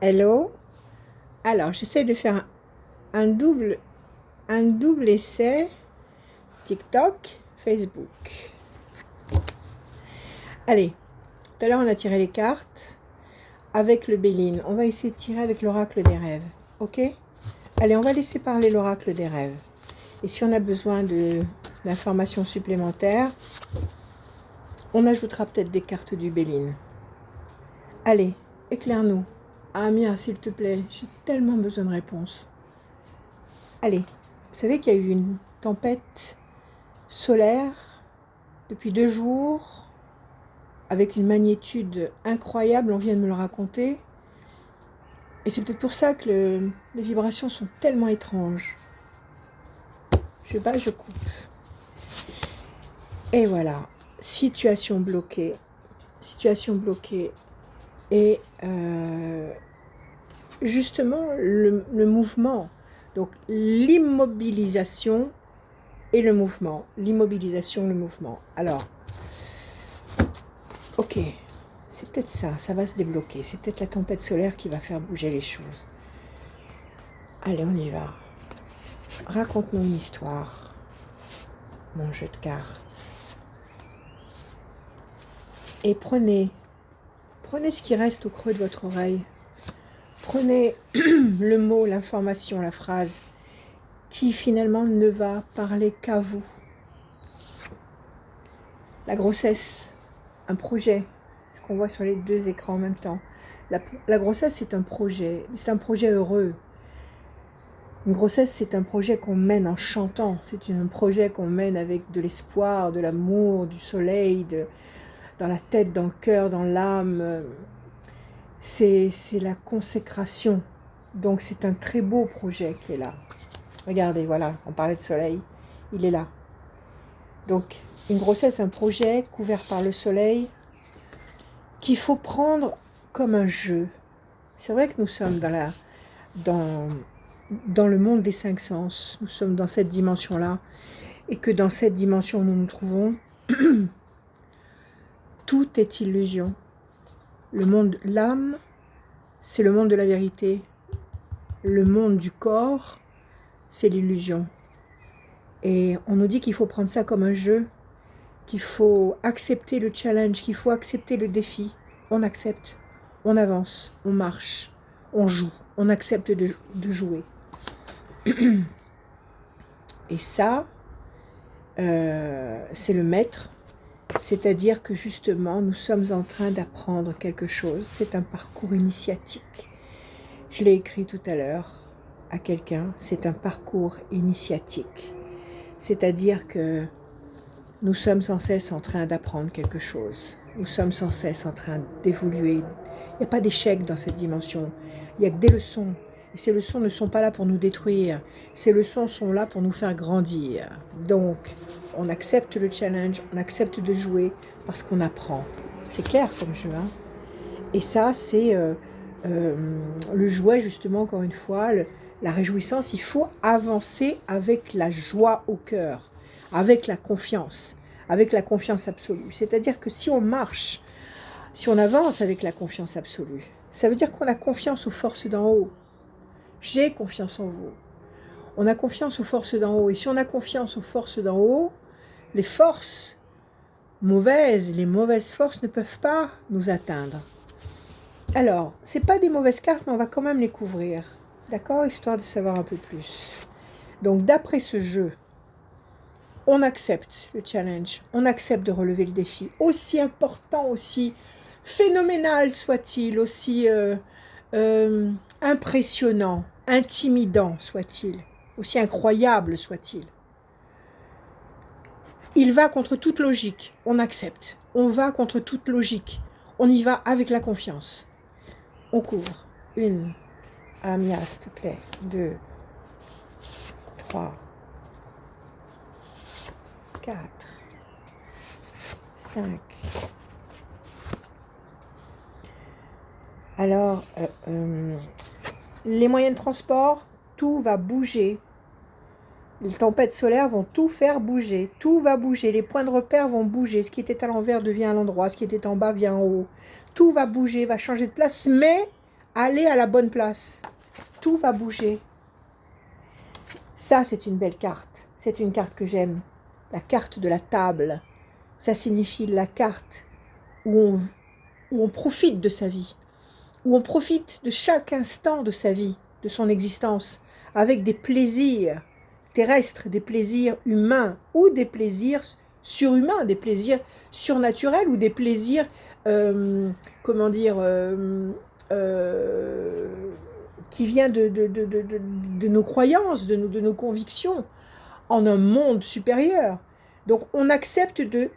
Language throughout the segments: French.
Hello. Alors, j'essaie de faire un double essai TikTok, Facebook. Allez, tout à l'heure on a tiré les cartes avec le Béline. On va essayer de tirer avec l'oracle des rêves. Ok? Allez, on va laisser parler l'oracle des rêves. Et si on a besoin d'informations supplémentaires, on ajoutera peut-être des cartes du Béline. Allez, éclaire-nous. Amia, s'il te plaît, j'ai tellement besoin de réponses. Allez, vous savez qu'il y a eu une tempête solaire depuis 2 jours, avec une magnitude incroyable, on vient de me le raconter. Et c'est peut-être pour ça que les vibrations sont tellement étranges. Je sais pas, je coupe. Et voilà, situation bloquée. Situation bloquée. Et justement, le mouvement, donc l'immobilisation et le mouvement. L'immobilisation, le mouvement. Alors, ok, c'est peut-être ça va se débloquer. C'est peut-être la tempête solaire qui va faire bouger les choses. Allez, on y va. Raconte-nous une histoire, mon jeu de cartes. Et prenez ce qui reste au creux de votre oreille. Prenez le mot, l'information, la phrase qui finalement ne va parler qu'à vous. La grossesse, un projet, ce qu'on voit sur les 2 écrans en même temps. La grossesse, c'est un projet heureux. Une grossesse, c'est un projet qu'on mène en chantant. C'est un projet qu'on mène avec de l'espoir, de l'amour, du soleil, dans la tête, dans le cœur, dans l'âme. C'est la consécration. Donc c'est un très beau projet qui est là. Regardez, voilà, on parlait de soleil, il est là. Donc une grossesse, un projet couvert par le soleil qu'il faut prendre comme un jeu. C'est vrai que nous sommes dans le monde des 5 sens, nous sommes dans cette dimension-là, et que dans cette dimension où nous nous trouvons, tout est illusion. Le monde, l'âme, c'est le monde de la vérité. Le monde du corps, c'est l'illusion. Et on nous dit qu'il faut prendre ça comme un jeu, qu'il faut accepter le challenge, qu'il faut accepter le défi. On accepte, on avance, on marche, on joue, on accepte de jouer. Et ça, c'est le maître. C'est-à-dire que justement, nous sommes en train d'apprendre quelque chose. C'est un parcours initiatique. Je l'ai écrit tout à l'heure à quelqu'un. C'est un parcours initiatique. C'est-à-dire que nous sommes sans cesse en train d'apprendre quelque chose. Nous sommes sans cesse en train d'évoluer. Il n'y a pas d'échec dans cette dimension. Il n'y a que des leçons. Et ces leçons ne sont pas là pour nous détruire. Ces leçons sont là pour nous faire grandir. Donc, on accepte le challenge, on accepte de jouer parce qu'on apprend. C'est clair comme jeu, hein? Et ça, c'est le jouet, justement, encore une fois, la réjouissance. Il faut avancer avec la joie au cœur, avec la confiance absolue. C'est-à-dire que si on marche, si on avance avec la confiance absolue, ça veut dire qu'on a confiance aux forces d'en haut. J'ai confiance en vous. On a confiance aux forces d'en haut. Et si on a confiance aux forces d'en haut, les forces mauvaises, les mauvaises forces ne peuvent pas nous atteindre. Alors, ce n'est pas des mauvaises cartes, mais on va quand même les couvrir. D'accord? Histoire de savoir un peu plus. Donc, d'après ce jeu, on accepte le challenge. On accepte de relever le défi. Aussi important, aussi phénoménal soit-il, aussi impressionnant, intimidant soit-il, aussi incroyable soit-il. Il va contre toute logique, on accepte. On va contre toute logique. On y va avec la confiance. On couvre. 1, Amia, s'il te plaît. 2, 3, 4, 5. Alors, les moyens de transport, tout va bouger. Les tempêtes solaires vont tout faire bouger. Tout va bouger. Les points de repère vont bouger. Ce qui était à l'envers devient à l'endroit. Ce qui était en bas vient en haut. Tout va bouger, va changer de place, mais Allez à la bonne place. Tout va bouger. Ça, c'est une belle carte. C'est une carte que j'aime. La carte de la table. Ça signifie la carte où on profite de sa vie. Où on profite de chaque instant de sa vie, de son existence, avec des plaisirs terrestres, des plaisirs humains ou des plaisirs surhumains, des plaisirs surnaturels ou des plaisirs, comment dire, qui vient de nos croyances, de nos convictions, en un monde supérieur. Donc on accepte de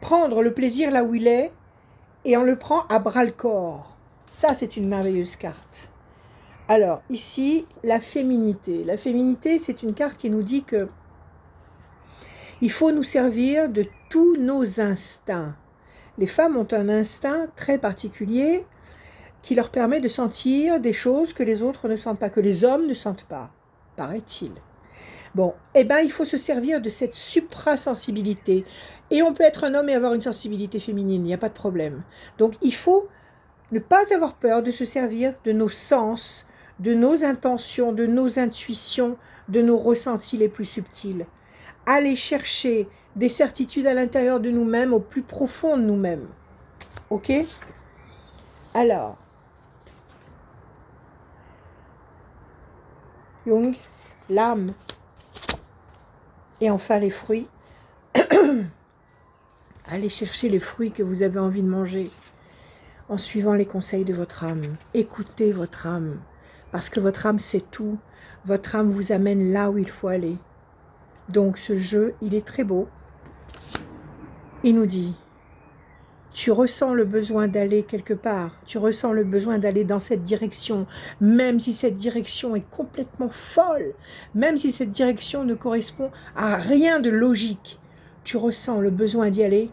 prendre le plaisir là où il est et on le prend à bras-le-corps. Ça, c'est une merveilleuse carte. Alors, ici, la féminité. La féminité, c'est une carte qui nous dit que il faut nous servir de tous nos instincts. Les femmes ont un instinct très particulier qui leur permet de sentir des choses que les autres ne sentent pas, que les hommes ne sentent pas, paraît-il. Bon, eh bien, il faut se servir de cette suprasensibilité. Et on peut être un homme et avoir une sensibilité féminine, il n'y a pas de problème. Donc, il faut ne pas avoir peur de se servir de nos sens, de nos intentions, de nos intuitions, de nos ressentis les plus subtils. Aller chercher des certitudes à l'intérieur de nous-mêmes, au plus profond de nous-mêmes. Ok? Alors, Jung, l'âme, et enfin les fruits. Allez chercher les fruits que vous avez envie de manger en suivant les conseils de votre âme. Écoutez votre âme, parce que votre âme sait tout. Votre âme vous amène là où il faut aller. Donc ce jeu, il est très beau. Il nous dit, tu ressens le besoin d'aller quelque part, tu ressens le besoin d'aller dans cette direction, même si cette direction est complètement folle, même si cette direction ne correspond à rien de logique, tu ressens le besoin d'y aller,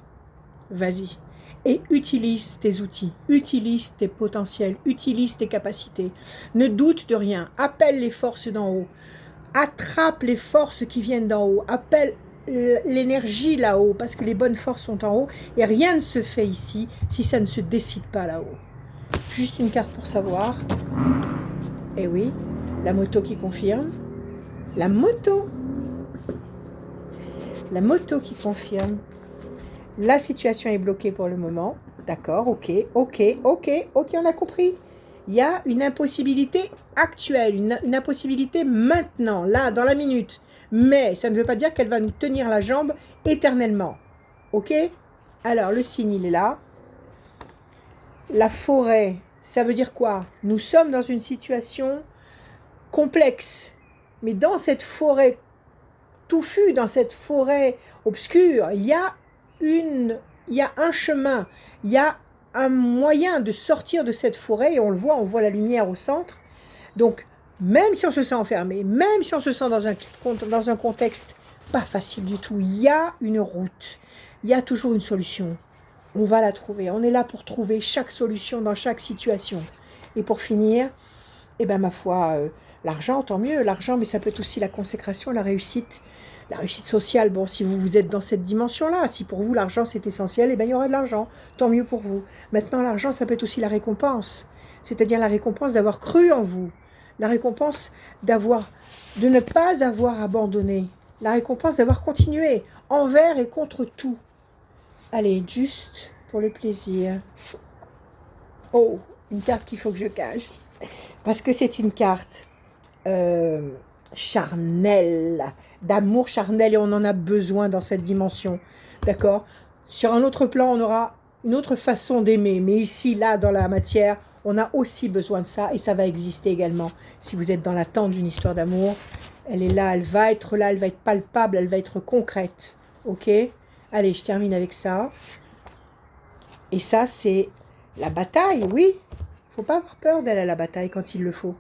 vas-y. Et utilise tes outils, utilise tes potentiels, utilise tes capacités. Ne doute de rien, appelle les forces d'en haut, attrape les forces qui viennent d'en haut, appelle l'énergie là-haut, parce que les bonnes forces sont en haut, et rien ne se fait ici si ça ne se décide pas là-haut. Juste une carte pour savoir. Eh oui, la moto qui confirme. La moto qui confirme. La situation est bloquée pour le moment. D'accord, ok, on a compris. Il y a une impossibilité actuelle, une impossibilité maintenant, là, dans la minute. Mais ça ne veut pas dire qu'elle va nous tenir la jambe éternellement. Ok? Alors, le signe, il est là. La forêt, ça veut dire quoi? Nous sommes dans une situation complexe. Mais dans cette forêt touffue, dans cette forêt obscure, il y a un chemin, il y a un moyen de sortir de cette forêt, et on le voit, on voit la lumière au centre. Donc, même si on se sent enfermé, même si on se sent dans un contexte pas facile du tout, il y a une route, il y a toujours une solution. On va la trouver, on est là pour trouver chaque solution dans chaque situation. Et pour finir, eh ben, ma foi, l'argent, tant mieux, l'argent, mais ça peut être aussi la consécration, la réussite sociale. Bon, si vous êtes dans cette dimension-là, si pour vous l'argent c'est essentiel, eh ben, il y aura de l'argent, tant mieux pour vous. Maintenant, l'argent, ça peut être aussi la récompense, c'est-à-dire la récompense d'avoir cru en vous, la récompense de ne pas avoir abandonné, la récompense d'avoir continué envers et contre tout. Allez, juste pour le plaisir. Oh, une carte qu'il faut que je cache, parce que c'est une carte charnelle, d'amour charnel, et on en a besoin dans cette dimension, d'accord? Sur un autre plan, on aura une autre façon d'aimer, mais ici, là, dans la matière, on a aussi besoin de ça, et ça va exister également. Si vous êtes dans l'attente d'une histoire d'amour, elle est là, elle va être palpable, elle va être concrète, ok? Allez, je termine avec ça. Et ça, c'est la bataille, oui. Il ne faut pas avoir peur d'aller à la bataille quand il le faut.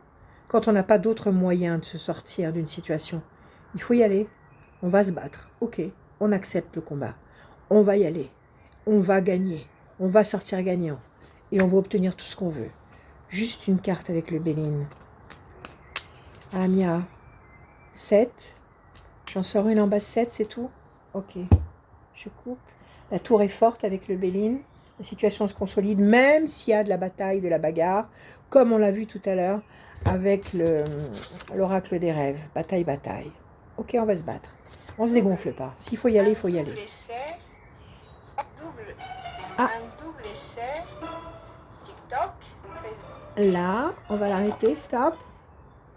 Quand on n'a pas d'autre moyen de se sortir d'une situation. Il faut y aller. On va se battre. Ok, on accepte le combat. On va y aller. On va gagner. On va sortir gagnant. Et on va obtenir tout ce qu'on veut. Juste une carte avec le Béline. Amia. 7. J'en sors une en bas 7, c'est tout. Ok. Je coupe. La tour est forte avec le Béline. La situation se consolide, même s'il y a de la bataille, de la bagarre, comme on l'a vu tout à l'heure avec l'oracle des rêves. Bataille, bataille. Ok, on va se battre. On se dégonfle pas. S'il faut y aller, il faut y aller. Ah. Un double essai. TikTok, Facebook. Là, on va l'arrêter. Stop.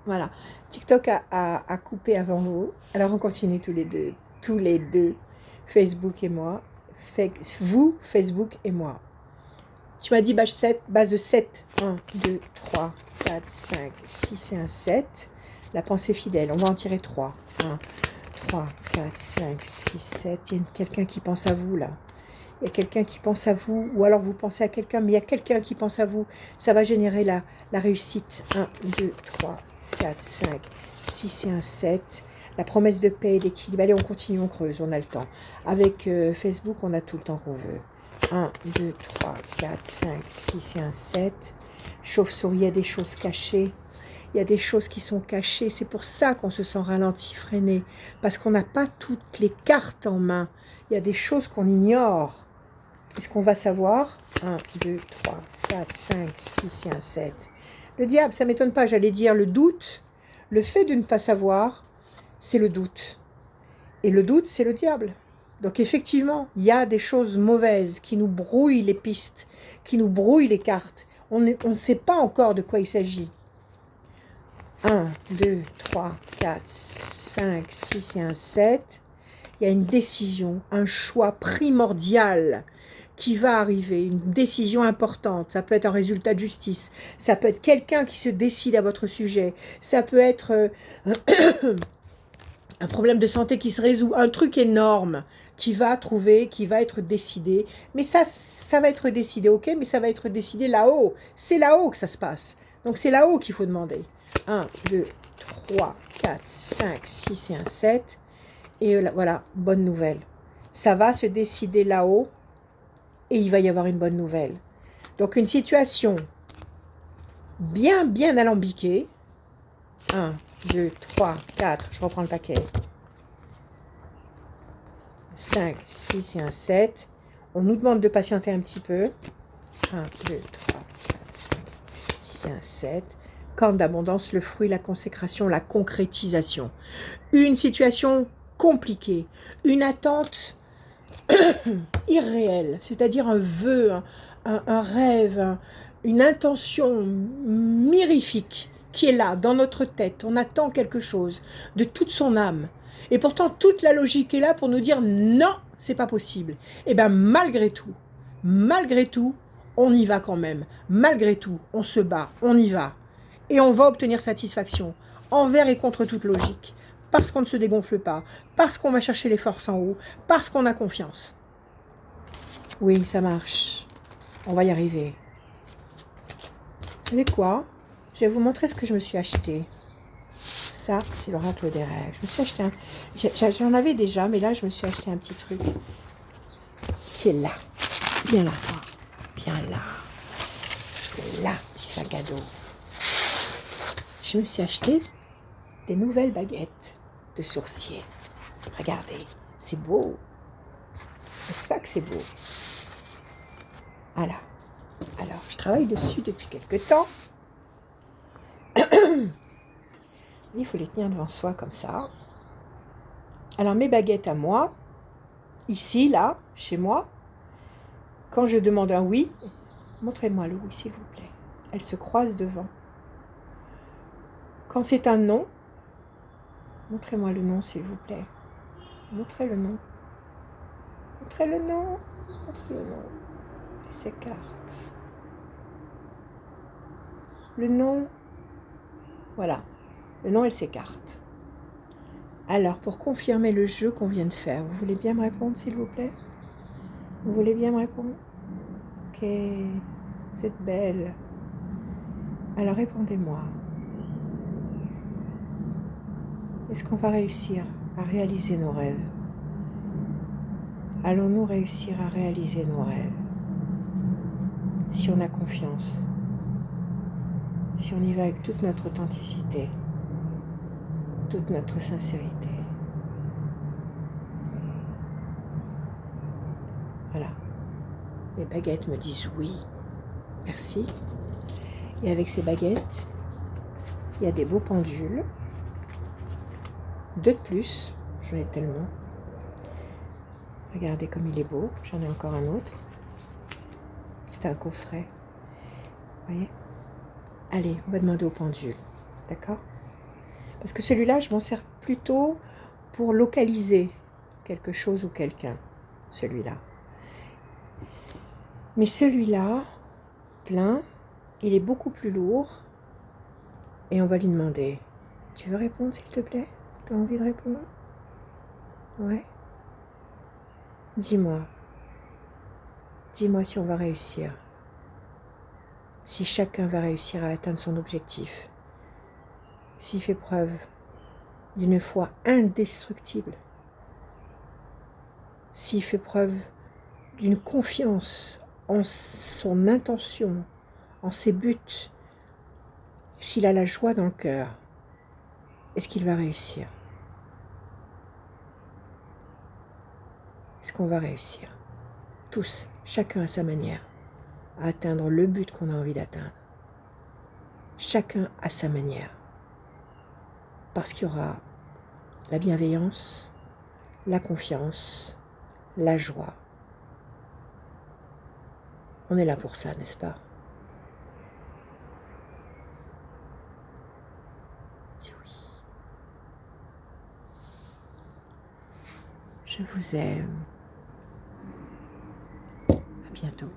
Voilà. TikTok a coupé avant vous. Alors, on continue tous les deux. Facebook et moi. Vous, Facebook et moi. Tu m'as dit base de 7. 1, 2, 3, 4, 5, 6 et un 7. La pensée fidèle. On va en tirer 3. 1, 3, 4, 5, 6, 7. Il y a quelqu'un qui pense à vous là. Il y a quelqu'un qui pense à vous, ou alors vous pensez à quelqu'un, mais il y a quelqu'un qui pense à vous. Ça va générer la réussite. 1, 2, 3, 4, 5, 6 et un 7. La promesse de paix et d'équilibre. Allez, on continue, on creuse, on a le temps. Avec Facebook, on a tout le temps qu'on veut. 1, 2, 3, 4, 5, 6 et un 7. Chauve-souris, il y a des choses cachées. Il y a des choses qui sont cachées. C'est pour ça qu'on se sent ralenti, freiné. Parce qu'on n'a pas toutes les cartes en main. Il y a des choses qu'on ignore. Est-ce qu'on va savoir? 1, 2, 3, 4, 5, 6 et un 7. Le diable, ça ne m'étonne pas, j'allais dire le doute. Le fait de ne pas savoir, c'est le doute. Et le doute, c'est le diable. Donc effectivement, il y a des choses mauvaises qui nous brouillent les pistes, qui nous brouillent les cartes. On ne sait pas encore de quoi il s'agit. 1, 2, 3, 4, 5, 6 et un 7. Il y a une décision, un choix primordial qui va arriver, une décision importante. Ça peut être un résultat de justice, ça peut être quelqu'un qui se décide à votre sujet, ça peut être un problème de santé qui se résout, un truc énorme qui va être décidé. Mais ça va être décidé, ok, mais ça va être décidé là-haut. C'est là-haut que ça se passe. Donc c'est là-haut qu'il faut demander. 1, 2, 3, 4, 5, 6 et un 7. Et voilà, bonne nouvelle. Ça va se décider là-haut et il va y avoir une bonne nouvelle. Donc une situation bien alambiquée. 1, 2, 3, 4, je reprends le paquet. 5, 6 et un 7. On nous demande de patienter un petit peu. 1, 2, 3, 4, 5, 6 et un 7. Corne d'abondance, le fruit, la consécration, la concrétisation. Une situation compliquée, une attente irréelle, c'est-à-dire un vœu, un rêve, une intention mirifique qui est là, dans notre tête. On attend quelque chose de toute son âme. Et pourtant, toute la logique est là pour nous dire non, c'est pas possible. Et bien, malgré tout, on y va quand même. Malgré tout, on se bat, on y va. Et on va obtenir satisfaction, envers et contre toute logique. Parce qu'on ne se dégonfle pas, parce qu'on va chercher les forces en haut, parce qu'on a confiance. Oui, ça marche. On va y arriver. Vous savez quoi? Je vais vous montrer ce que je me suis acheté. Ça, c'est l'oracle des rêves. Je me suis acheté un... J'en avais déjà, mais là, je me suis acheté un petit truc. C'est là. Bien là. Bien là. C'est là, j'ai fait un cadeau. Je me suis acheté des nouvelles baguettes de sourcier. Regardez, c'est beau. N'est-ce pas que c'est beau? Voilà. Alors, je travaille dessus depuis quelques temps. Il faut les tenir devant soi comme ça. Alors, mes baguettes à moi, ici, là, chez moi, quand je demande un oui, montrez-moi le oui, s'il vous plaît. Elles se croisent devant. Quand c'est un non, montrez-moi le non, s'il vous plaît. Montrez le non. Montrez le non. Montrez le non. Et s'écarte. Le non. Voilà. Le non, elle s'écarte. Alors, pour confirmer le jeu qu'on vient de faire, vous voulez bien me répondre, s'il vous plaît? Vous voulez bien me répondre? Ok. Vous êtes belle. Alors, répondez-moi. Est-ce qu'on va réussir à réaliser nos rêves? Allons-nous réussir à réaliser nos rêves? Si on a confiance, si on y va avec toute notre authenticité, toute notre sincérité. Voilà. Les baguettes me disent oui, merci. Et avec ces baguettes, il y a des beaux pendules. 2 de plus, j'en ai tellement. Regardez comme il est beau, j'en ai encore un autre. C'est un coffret. Vous voyez? Allez, on va demander au pendule. D'accord? Parce que celui-là, je m'en sers plutôt pour localiser quelque chose ou quelqu'un. Celui-là. Mais celui-là, plein, il est beaucoup plus lourd. Et on va lui demander, tu veux répondre s'il te plaît? Tu as envie de répondre? Ouais. Dis-moi. Dis-moi si on va réussir. Si chacun va réussir à atteindre son objectif. S'il fait preuve d'une foi indestructible. S'il fait preuve d'une confiance en son intention, en ses buts, s'il a la joie dans le cœur, est-ce qu'il va réussir? Est-ce qu'on va réussir? Tous, chacun à sa manière, à atteindre le but qu'on a envie d'atteindre. Chacun à sa manière. Parce qu'il y aura la bienveillance, la confiance, la joie. On est là pour ça, n'est-ce pas? Dis oui. Je vous aime. À bientôt.